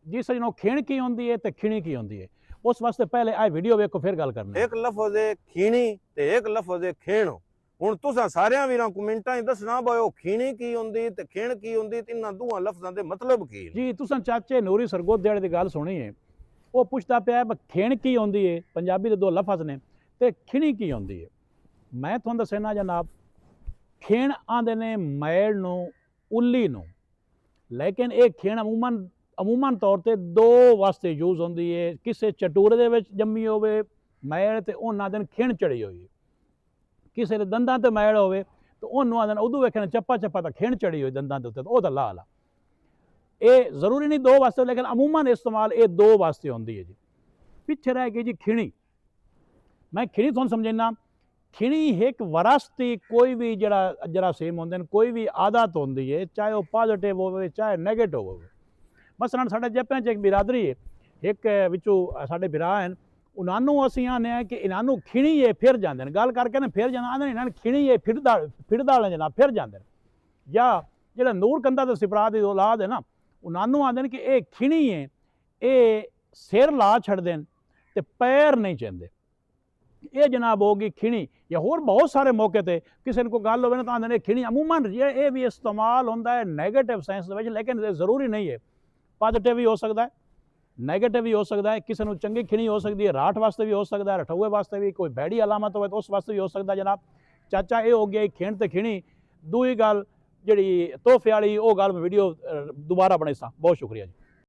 जी सजनों खीण की होंदी है ते खिणी की होंदी है, उस वास्ते पहले आ वीडियो वेखो फिर गल करनी। एक लफज है खीणी ते एक लफज है खेण। हुण तुसां सारियां वीरां कमेंटां च दसना भाई ओह खीणी की होंदी ते खेण की होंदी ते इन्हां दोहां लफजां दे मतलब की ने। जी तुसां चाचे नूरी सरगोधे दी गल सुनी है, वो पुछदा पिया खीण की होंदी है, पंजाबी दे दो लफज ने, ते खिणी की होंदी है। मैं तुहानूं दसना जनाब, खीण आंदे ने मैल नूं, उल्ली नूं, लेकिन ये खीण अमूमन तौर पर दो वास्ते यूज़ होंदी है। किसी चटूरे दे विच जम्मी होवे मैल ते उन्हां आंदे खीण चढ़ी होई, किसी दे दंदां ते मैल होवे तो उन्होंने आंदे उदू वेखने चप्पा चप्पा तो खीण चढ़ी हुई दंदां दे उत्ते, तो ओह लाल आ। ये जरूरी नहीं दो वास्ते, लेकिन अमूमन इस्तेमाल ये दो वास्ते होंदी है जी। पिछे रह गई जी खिणी। मैं खिणी तुहानूं समझाना, खिणी एक वरासती कोई भी जरासीम होंदे ने, कोई भी आदत होंदी है, चाहे वह पॉजिटिव होवे चाहे नैगेटिव होवे। मसलन साडे जप्पियां च एक बिरादरी है, एक विचों साडे बिरा हैं, उन्होंने असीं आने हैं कि इन्होंने खिणी है फिर जाते हैं, गल करके ना फिर जाना आने इन्होंने खिणी है फिरदा वाले जनाब फिर जाते हैं। या जो नूर कंदा तो सिपरा की औलाद है ना, उन्होंने आते हैं कि ये खिणी है, ये सिर ला छड़ते हैं तो पैर नहीं चलते, ये जनाब होगी खिणी। या होर बहुत सारे मौके पर किसी को गल हो तो आते खिणी। अमूमन ये भी इस्तेमाल होता है नैगेटिव सेंस में, लेकिन ज़रूरी नहीं है, पॉजिटिव भी हो सकता है, नैगेटिव भी हो सकता है। किसी को चंगी खिणी हो सकती है, राठ वास्ते भी हो सकता है, रठौए वास्ते भी, कोई भैड़ी अलामत हो तो उस वास्ते भी हो सकता है जनाब। चाचा ये हो गया खीण ते खिणी। दूई गल जी तोहफे वाली वो गल वीडियो दोबारा बने सा। बहुत शुक्रिया जी।